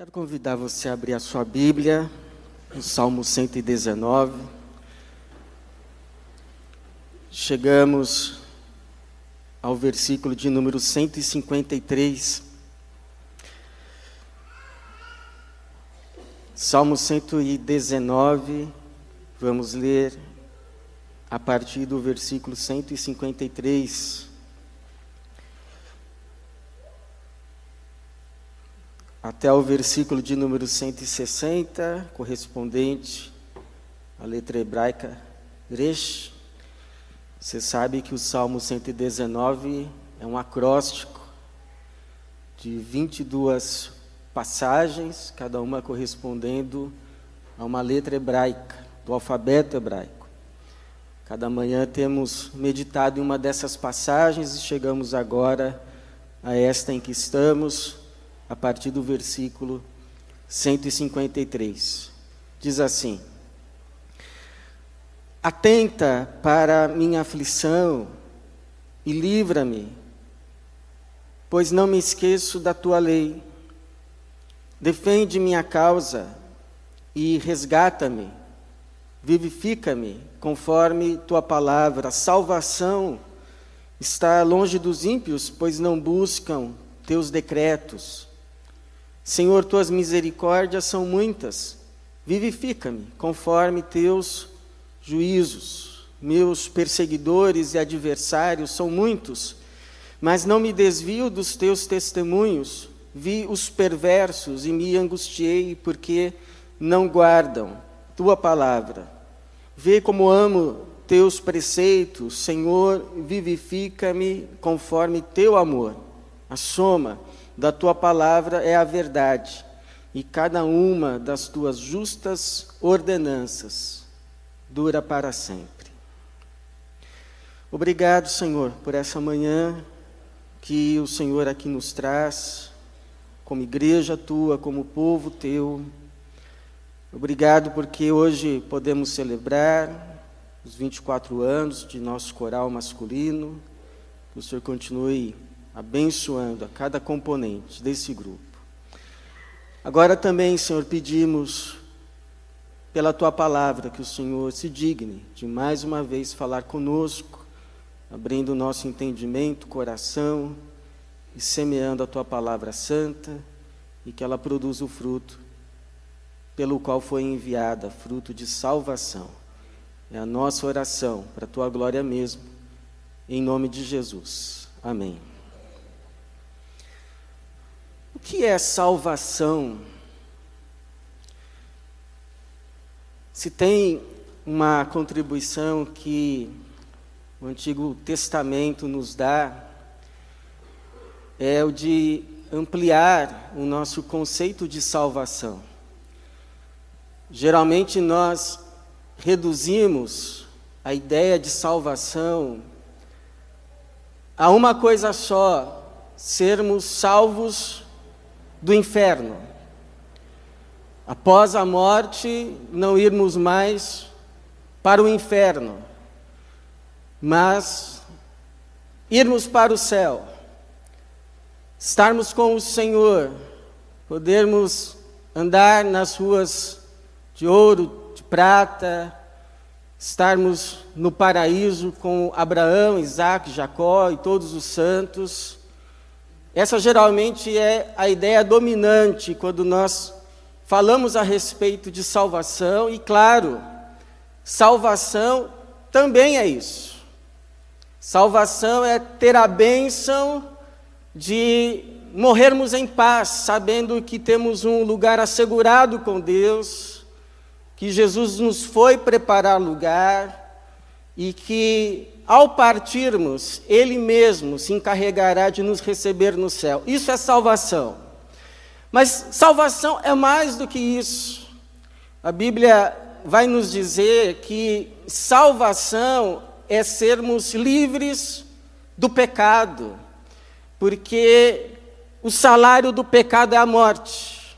Quero convidar você a abrir a sua Bíblia, no Salmo 119. Chegamos ao versículo de número 153. Salmo 119, vamos ler a partir do versículo 153. Até o versículo de número 160, correspondente à letra hebraica Resh. Você sabe que o Salmo 119 é um acróstico de 22 passagens, cada uma correspondendo a uma letra hebraica, do alfabeto hebraico. Cada manhã temos meditado em uma dessas passagens e chegamos agora a esta em que estamos, a partir do versículo 153. Diz assim: Atenta para minha aflição e livra-me, pois não me esqueço da tua lei. Defende minha causa e resgata-me, vivifica-me conforme tua palavra. A salvação está longe dos ímpios, pois não buscam teus decretos. Senhor, tuas misericórdias são muitas, vivifica-me conforme teus juízos. Meus perseguidores e adversários são muitos, mas não me desvio dos teus testemunhos. Vi os perversos e me angustiei, porque não guardam tua palavra. Vê como amo teus preceitos, Senhor, vivifica-me conforme teu amor. A soma da tua palavra é a verdade, e cada uma das tuas justas ordenanças dura para sempre. Obrigado, Senhor, por essa manhã que o Senhor aqui nos traz, como igreja tua, como povo teu. Obrigado porque hoje podemos celebrar os 24 anos de nosso coral masculino. Que o Senhor continue abençoando a cada componente desse grupo. Agora também, Senhor, pedimos pela tua palavra que o Senhor se digne de mais uma vez falar conosco, abrindo o nosso entendimento, coração e semeando a tua palavra santa, e que ela produza o fruto pelo qual foi enviada, fruto de salvação. É a nossa oração para a tua glória mesmo, em nome de Jesus. Amém. O que é salvação? Se tem uma contribuição que o Antigo Testamento nos dá, é o de ampliar o nosso conceito de salvação. Geralmente nós reduzimos a ideia de salvação a uma coisa só: sermos salvos do inferno. Após a morte, não irmos mais para o inferno, mas irmos para o céu, estarmos com o Senhor, podermos andar nas ruas de ouro, de prata, estarmos no paraíso com Abraão, Isaac, Jacó e todos os santos. Essa geralmente é a ideia dominante quando nós falamos a respeito de salvação, e claro, salvação também é isso. Salvação é ter a bênção de morrermos em paz, sabendo que temos um lugar assegurado com Deus, que Jesus nos foi preparar lugar, e que ao partirmos, Ele mesmo se encarregará de nos receber no céu. Isso é salvação. Mas salvação é mais do que isso. A Bíblia vai nos dizer que salvação é sermos livres do pecado, porque o salário do pecado é a morte,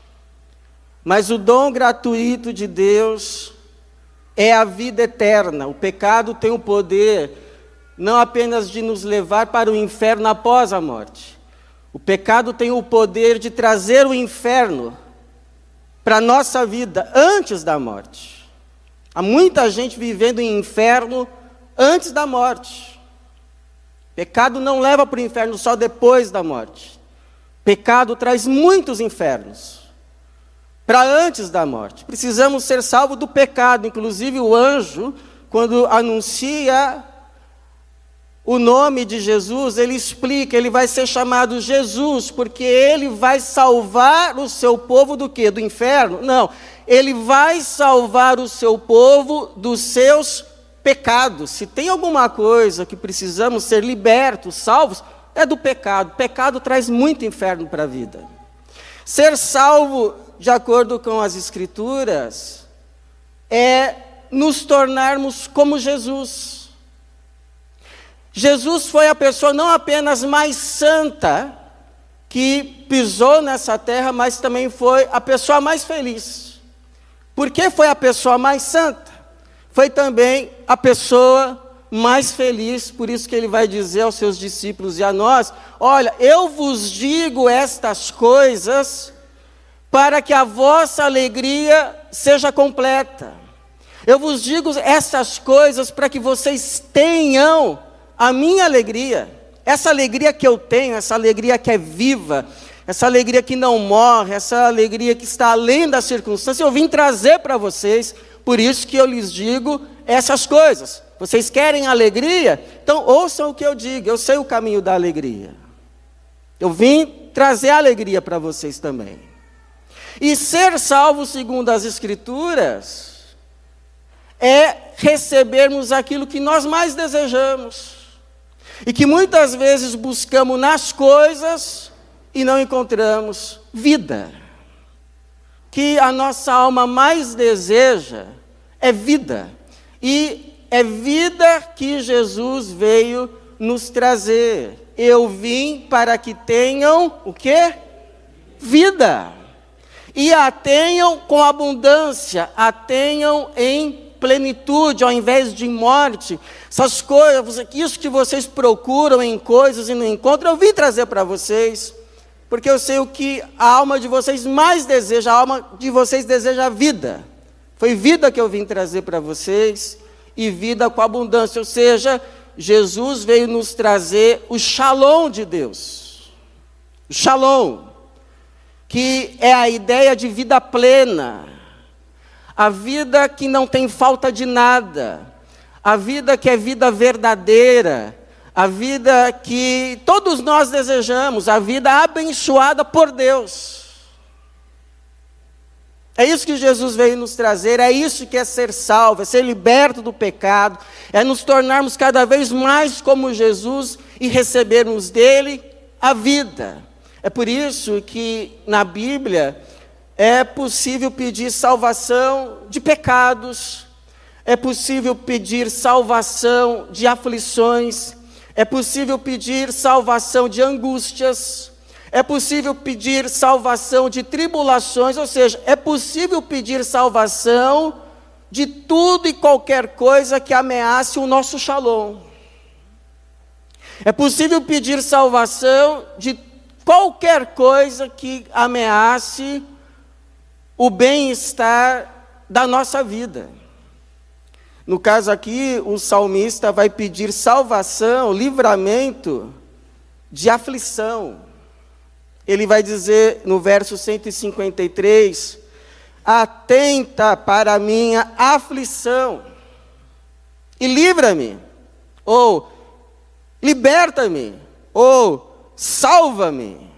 mas o dom gratuito de Deus é a vida eterna. O pecado tem o poder não apenas de nos levar para o inferno após a morte. O pecado tem o poder de trazer o inferno para a nossa vida antes da morte. Há muita gente vivendo em inferno antes da morte. Pecado não leva para o inferno só depois da morte. Pecado traz muitos infernos para antes da morte. Precisamos ser salvos do pecado. Inclusive o anjo, quando anuncia o nome de Jesus, ele explica, ele vai ser chamado Jesus, porque ele vai salvar o seu povo do quê? Do inferno? Não, ele vai salvar o seu povo dos seus pecados. Se tem alguma coisa que precisamos ser libertos, salvos, é do pecado. Pecado traz muito inferno para a vida. Ser salvo, de acordo com as Escrituras, é nos tornarmos como Jesus. Jesus foi a pessoa não apenas mais santa que pisou nessa terra, mas também foi a pessoa mais feliz. Por que foi a pessoa mais santa? Foi também a pessoa mais feliz, por isso que ele vai dizer aos seus discípulos e a nós: olha, eu vos digo estas coisas para que a vossa alegria seja completa. Eu vos digo essas coisas para que vocês tenham a minha alegria, essa alegria que eu tenho, essa alegria que é viva, essa alegria que não morre, essa alegria que está além das circunstâncias, eu vim trazer para vocês, por isso que eu lhes digo essas coisas. Vocês querem alegria? Então ouçam o que eu digo, eu sei o caminho da alegria. Eu vim trazer alegria para vocês também. E ser salvo segundo as Escrituras é recebermos aquilo que nós mais desejamos. E que muitas vezes buscamos nas coisas e não encontramos vida. Que a nossa alma mais deseja é vida. E é vida que Jesus veio nos trazer. Eu vim para que tenham o quê? Vida. E a tenham com abundância, a tenham em plenitude, ao invés de morte. Essas coisas, isso que vocês procuram em coisas e não encontram, eu vim trazer para vocês, porque eu sei o que a alma de vocês mais deseja, a alma de vocês deseja vida. Foi vida que eu vim trazer para vocês, e vida com abundância, ou seja, Jesus veio nos trazer o shalom de Deus. O shalom, que é a ideia de vida plena, a vida que não tem falta de nada, a vida que é vida verdadeira, a vida que todos nós desejamos, a vida abençoada por Deus. É isso que Jesus veio nos trazer, é isso que é ser salvo, é ser liberto do pecado, é nos tornarmos cada vez mais como Jesus e recebermos dele a vida. É por isso que na Bíblia é possível pedir salvação de pecados, é possível pedir salvação de aflições, é possível pedir salvação de angústias, é possível pedir salvação de tribulações, ou seja, é possível pedir salvação de tudo e qualquer coisa que ameace o nosso shalom. É possível pedir salvação de qualquer coisa que ameace o bem-estar da nossa vida. No caso aqui, o salmista vai pedir salvação, livramento de aflição. Ele vai dizer no verso 153, atenta para a minha aflição e livra-me, ou liberta-me, ou salva-me.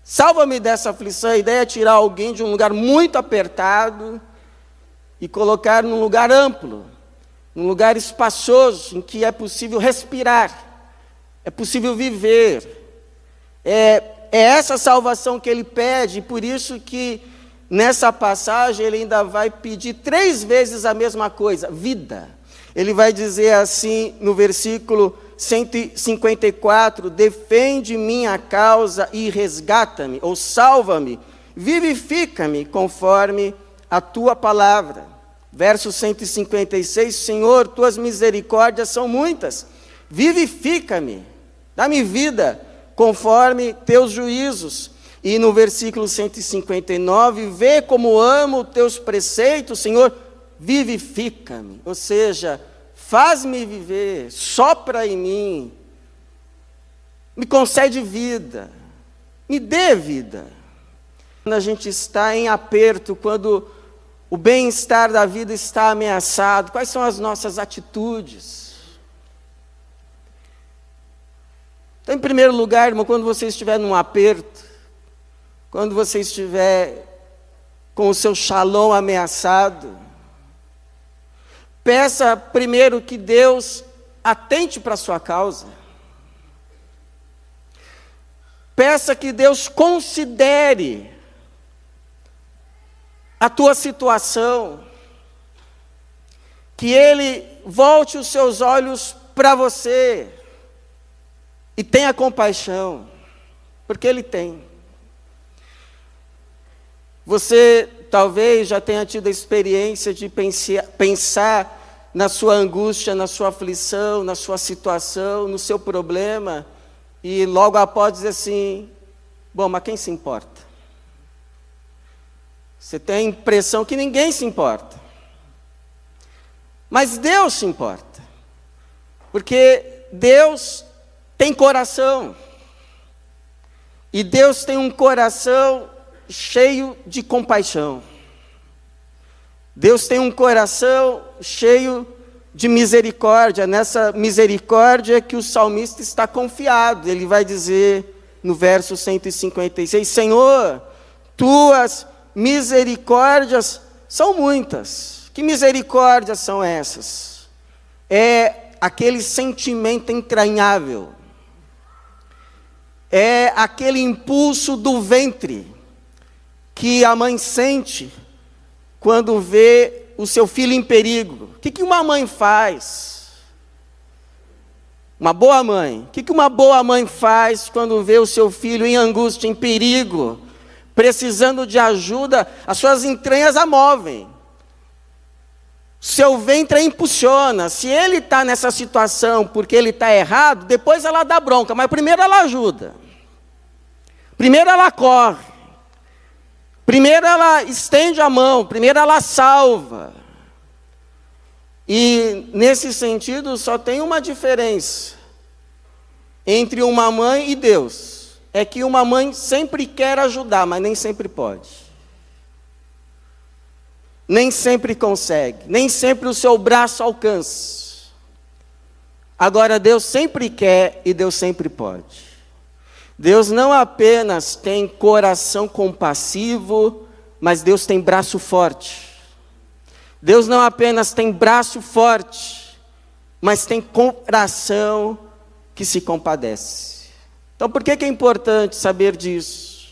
Salva-me dessa aflição. A ideia é tirar alguém de um lugar muito apertado e colocar num lugar amplo, num lugar espaçoso, em que é possível respirar, é possível viver. É essa salvação que ele pede, por isso que nessa passagem ele ainda vai pedir 3 vezes a mesma coisa, vida. Ele vai dizer assim no versículo 154, defende minha causa e resgata-me, ou salva-me, vivifica-me conforme a tua palavra. Verso 156, Senhor, tuas misericórdias são muitas, vivifica-me, dá-me vida conforme teus juízos. E no versículo 159, vê como amo os teus preceitos, Senhor, vivifica-me. Ou seja, faz-me viver, sopra em mim, me concede vida, me dê vida. Quando a gente está em aperto, quando o bem-estar da vida está ameaçado, quais são as nossas atitudes? Então, em primeiro lugar, irmão, quando você estiver num aperto, quando você estiver com o seu shalom ameaçado, peça primeiro que Deus atente para a sua causa. Peça que Deus considere a tua situação, que Ele volte os seus olhos para você e tenha compaixão, porque Ele tem. Você talvez já tenha tido a experiência de pensar na sua angústia, na sua aflição, na sua situação, no seu problema, e logo após dizer assim, bom, mas quem se importa? Você tem a impressão que ninguém se importa. Mas Deus se importa. Porque Deus tem coração. E Deus tem um coração cheio de compaixão. Deus tem um coração cheio de misericórdia. Nessa misericórdia que o salmista está confiado. Ele vai dizer no verso 156, Senhor, tuas misericórdias são muitas. Que misericórdias são essas? É aquele sentimento entranhável. É aquele impulso do ventre que a mãe sente quando vê o seu filho em perigo. O que uma mãe faz? Uma boa mãe. O que uma boa mãe faz quando vê o seu filho em angústia, em perigo, precisando de ajuda? As suas entranhas a movem. Seu ventre a impulsiona. Se ele está nessa situação porque ele está errado, depois ela dá bronca, mas primeiro ela ajuda. Primeiro ela corre. Primeiro ela estende a mão, primeiro ela salva. E nesse sentido só tem uma diferença entre uma mãe e Deus. É que uma mãe sempre quer ajudar, mas nem sempre pode. Nem sempre consegue, nem sempre o seu braço alcança. Agora Deus sempre quer e Deus sempre pode. Deus não apenas tem coração compassivo, mas Deus tem braço forte. Deus não apenas tem braço forte, mas tem coração que se compadece. Então por que é importante saber disso?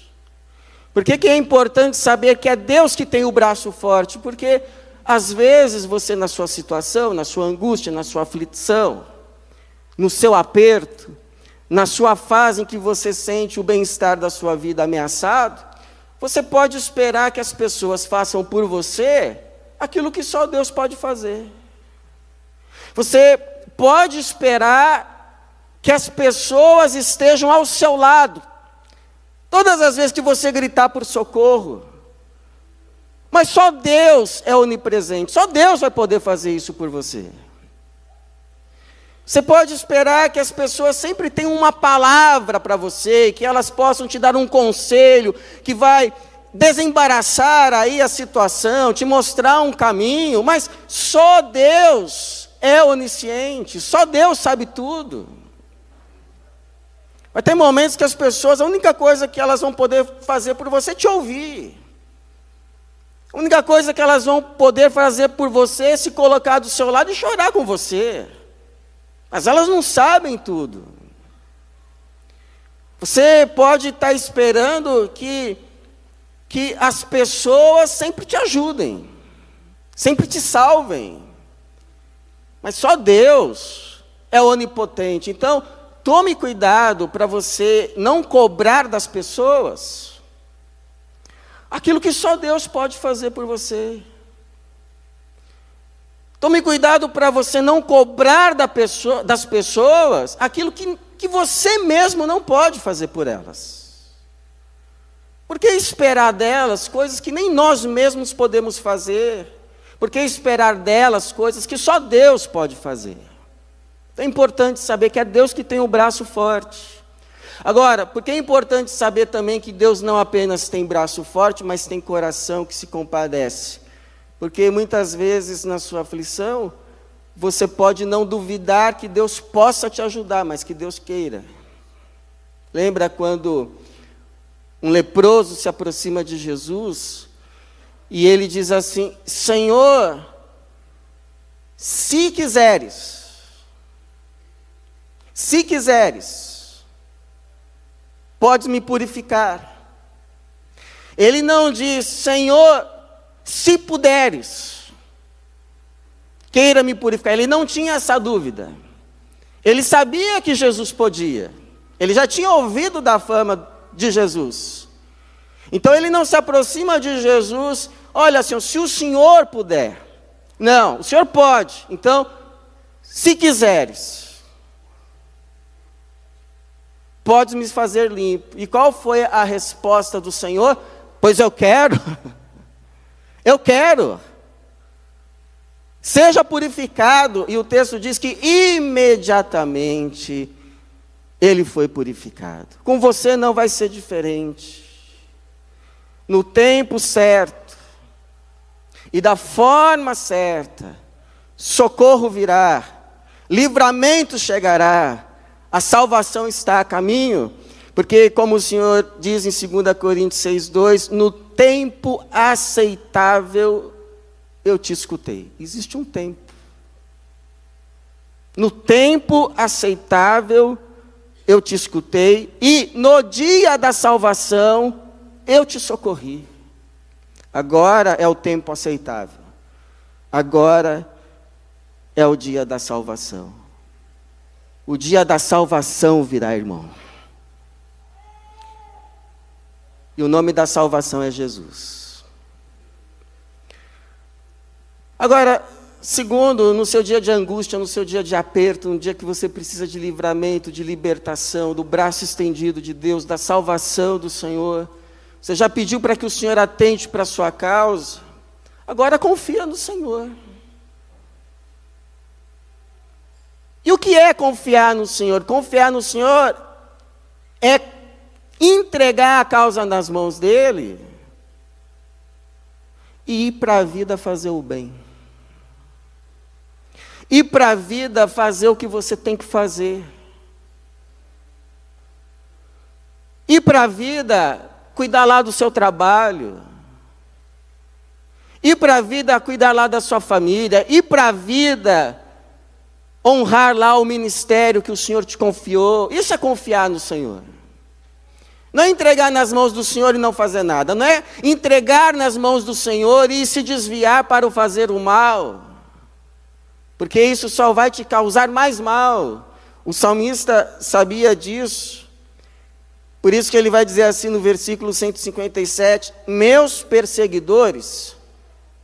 Por que é importante saber que é Deus que tem o braço forte? Porque às vezes você na sua situação, na sua angústia, na sua aflição, no seu aperto, na sua fase em que você sente o bem-estar da sua vida ameaçado, você pode esperar que as pessoas façam por você aquilo que só Deus pode fazer. Você pode esperar que as pessoas estejam ao seu lado, todas as vezes que você gritar por socorro. Mas só Deus é onipresente, só Deus vai poder fazer isso por você. Você pode esperar que as pessoas sempre tenham uma palavra para você, que elas possam te dar um conselho, que vai desembaraçar aí a situação, te mostrar um caminho, mas só Deus é onisciente, só Deus sabe tudo. Vai ter momentos que as pessoas, a única coisa que elas vão poder fazer por você é te ouvir. A única coisa que elas vão poder fazer por você é se colocar do seu lado e chorar com você. Mas elas não sabem tudo. Você pode estar esperando que as pessoas sempre te ajudem, sempre te salvem. Mas só Deus é onipotente. Então, tome cuidado para você não cobrar das pessoas aquilo que só Deus pode fazer por você. Tome cuidado para você não cobrar das pessoas aquilo que você mesmo não pode fazer por elas. Por que esperar delas coisas que nem nós mesmos podemos fazer? Por que esperar delas coisas que só Deus pode fazer? É importante saber que é Deus que tem o braço forte. Agora, por que é importante saber também que Deus não apenas tem braço forte, mas tem coração que se compadece? Porque muitas vezes na sua aflição, você pode não duvidar que Deus possa te ajudar, mas que Deus queira. Lembra quando um leproso se aproxima de Jesus e ele diz assim: Senhor, se quiseres, podes me purificar. Ele não diz: Senhor, se puderes, queira me purificar. Ele não tinha essa dúvida. Ele sabia que Jesus podia. Ele já tinha ouvido da fama de Jesus. Então ele não se aproxima de Jesus: olha, Senhor, se o Senhor puder. Não, o Senhor pode. Então, se quiseres, podes me fazer limpo. E qual foi a resposta do Senhor? Pois eu quero. Eu quero. Seja purificado. E o texto diz que imediatamente ele foi purificado. Com você não vai ser diferente. No tempo certo e da forma certa, socorro virá, livramento chegará, a salvação está a caminho, porque como o Senhor diz em 2 Coríntios 6:2, no tempo aceitável eu te escutei. Existe um tempo. No tempo aceitável eu te escutei, e no dia da salvação eu te socorri. Agora é o tempo aceitável. Agora é o dia da salvação. O dia da salvação virá, irmão. E o nome da salvação é Jesus. Agora, segundo, no seu dia de angústia, no seu dia de aperto, no dia que você precisa de livramento, de libertação, do braço estendido de Deus, da salvação do Senhor, você já pediu para que o Senhor atente para a sua causa? Agora confia no Senhor. E o que é confiar no Senhor? Confiar no Senhor é entregar a causa nas mãos dEle e ir para a vida fazer o bem. Ir para a vida fazer o que você tem que fazer. Ir para a vida cuidar lá do seu trabalho. Ir para a vida cuidar lá da sua família. Ir para a vida honrar lá o ministério que o Senhor te confiou. Isso é confiar no Senhor. Não é entregar nas mãos do Senhor e não fazer nada. Não é entregar nas mãos do Senhor e se desviar para o fazer o mal. Porque isso só vai te causar mais mal. O salmista sabia disso. Por isso que ele vai dizer assim no versículo 157, meus perseguidores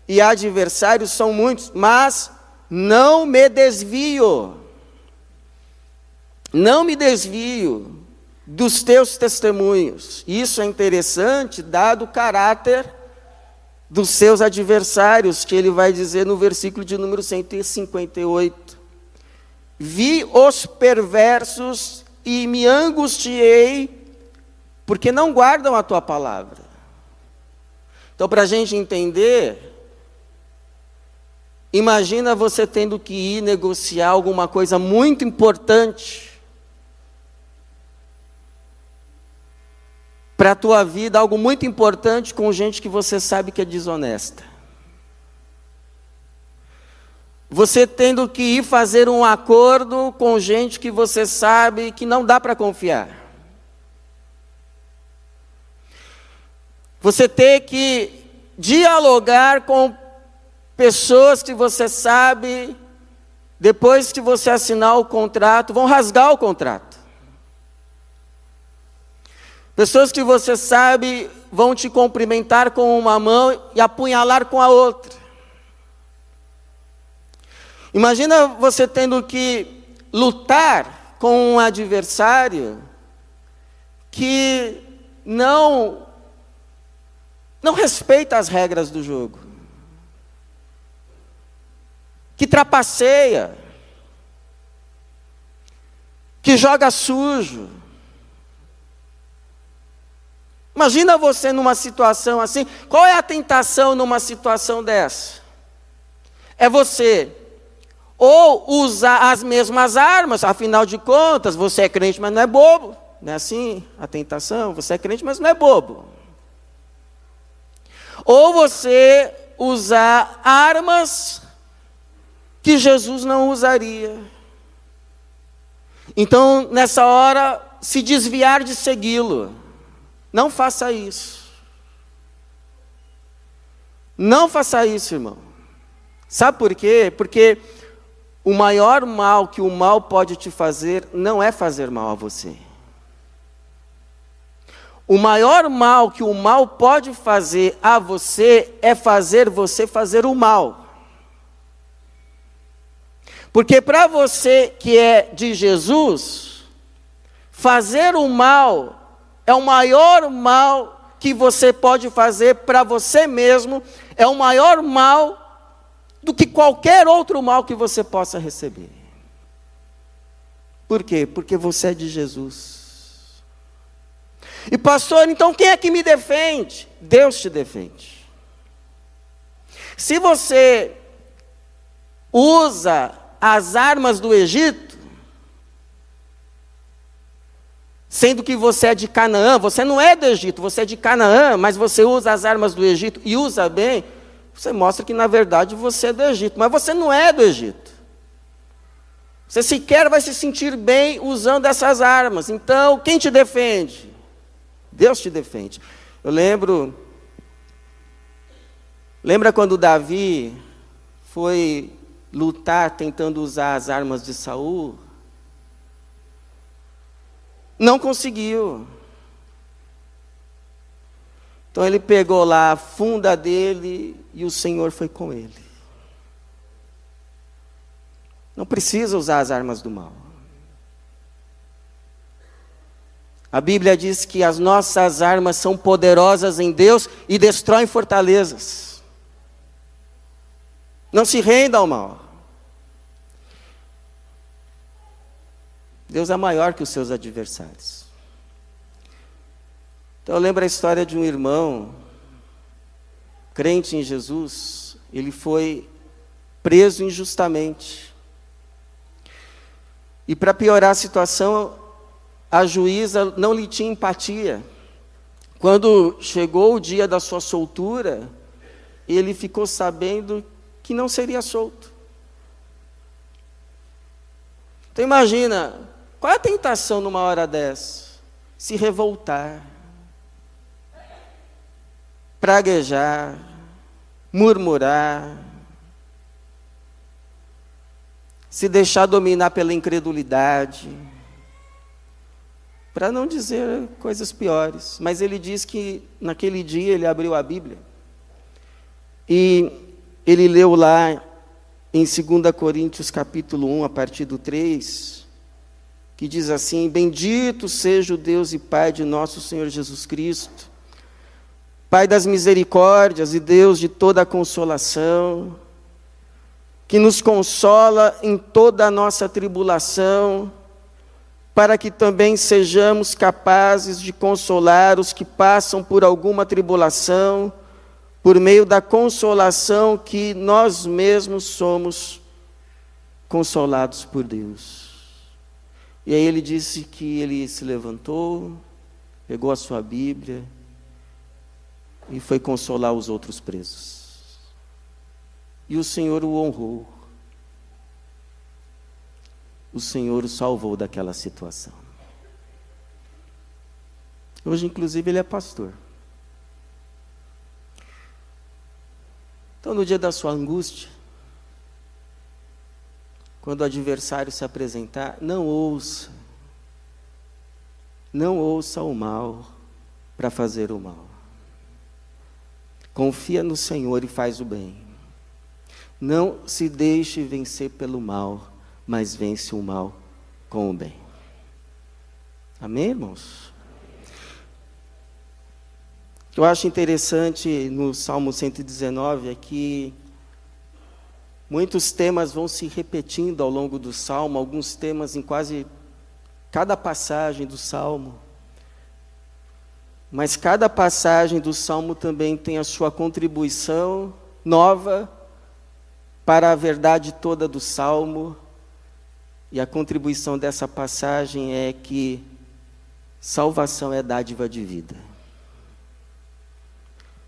e adversários são muitos, mas não me desvio. Não me desvio dos teus testemunhos. Isso é interessante, dado o caráter dos seus adversários, que ele vai dizer no versículo de número 158. Vi os perversos e me angustiei, porque não guardam a tua palavra. Então, para a gente entender, imagina você tendo que ir negociar alguma coisa muito importante para a tua vida, algo muito importante com gente que você sabe que é desonesta. Você tendo que ir fazer um acordo com gente que você sabe que não dá para confiar. Você ter que dialogar com pessoas que você sabe, depois que você assinar o contrato, vão rasgar o contrato. Pessoas que você sabe vão te cumprimentar com uma mão e apunhalar com a outra. Imagina você tendo que lutar com um adversário que não não respeita as regras do jogo, que trapaceia, que joga sujo. Imagina você numa situação assim. Qual é a tentação numa situação dessa? É você ou usar as mesmas armas, afinal de contas, você é crente, mas não é bobo. Não é assim a tentação? Você é crente, mas não é bobo. Ou você usar armas que Jesus não usaria. Então, nessa hora, se desviar de segui-lo. Não faça isso. Não faça isso, irmão. Sabe por quê? Porque o maior mal que o mal pode te fazer não é fazer mal a você. O maior mal que o mal pode fazer a você é fazer você fazer o mal. Porque para você que é de Jesus, fazer o mal é o maior mal que você pode fazer para você mesmo, é o maior mal do que qualquer outro mal que você possa receber. Por quê? Porque você é de Jesus. E pastor, então quem é que me defende? Deus te defende. Se você usa as armas do Egito, sendo que você é de Canaã, você não é do Egito, você é de Canaã, mas você usa as armas do Egito e usa bem, você mostra que na verdade você é do Egito, mas você não é do Egito. Você sequer vai se sentir bem usando essas armas. Então, quem te defende? Deus te defende. Eu lembra quando Davi foi lutar tentando usar as armas de Saul? Não conseguiu. Então ele pegou lá a funda dele e o Senhor foi com ele. Não precisa usar as armas do mal. A Bíblia diz que as nossas armas são poderosas em Deus e destroem fortalezas. Não se renda ao mal. Deus é maior que os seus adversários. Então eu lembro a história de um irmão, crente em Jesus, ele foi preso injustamente. E para piorar a situação, a juíza não lhe tinha empatia. Quando chegou o dia da sua soltura, ele ficou sabendo que não seria solto. Então imagina, qual é a tentação numa hora dessa? Se revoltar, praguejar, murmurar, se deixar dominar pela incredulidade, para não dizer coisas piores. Mas ele diz que naquele dia ele abriu a Bíblia e ele leu lá em 2 Coríntios capítulo 1, a partir do 3, que diz assim: bendito seja o Deus e Pai de nosso Senhor Jesus Cristo, Pai das misericórdias e Deus de toda a consolação, que nos consola em toda a nossa tribulação, para que também sejamos capazes de consolar os que passam por alguma tribulação, por meio da consolação que nós mesmos somos consolados por Deus. E aí ele disse que ele se levantou, pegou a sua Bíblia e foi consolar os outros presos. E o Senhor o honrou. O Senhor o salvou daquela situação. Hoje, inclusive, ele é pastor. Então, no dia da sua angústia, quando o adversário se apresentar, não ouça o mal para fazer o mal. Confia no Senhor e faz o bem. Não se deixe vencer pelo mal, mas vence o mal com o bem. Amém, irmãos? que eu acho interessante no Salmo 119 é que muitos temas vão se repetindo ao longo do Salmo, alguns temas em quase cada passagem do Salmo. Mas cada passagem do Salmo também tem a sua contribuição nova para a verdade toda do Salmo. E a contribuição dessa passagem é que salvação é dádiva de vida.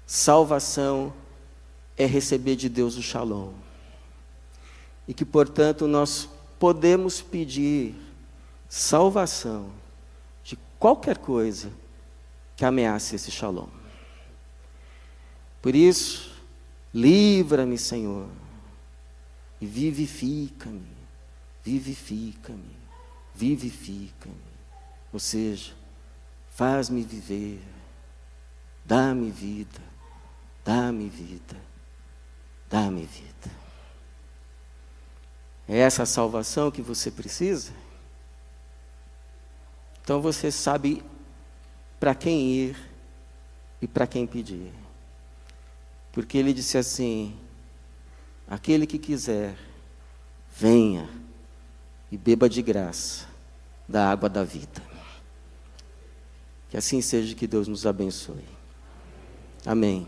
Salvação é receber de Deus o Shalom. E que, portanto, nós podemos pedir salvação de qualquer coisa que ameace esse Shalom. Por isso, livra-me, Senhor, e vivifica-me, vivifica-me, vivifica-me. Ou seja, faz-me viver, dá-me vida, dá-me vida, dá-me vida. É essa a salvação que você precisa? Então você sabe para quem ir e para quem pedir. Porque ele disse assim: aquele que quiser, venha e beba de graça da água da vida. Que assim seja, que Deus nos abençoe. Amém.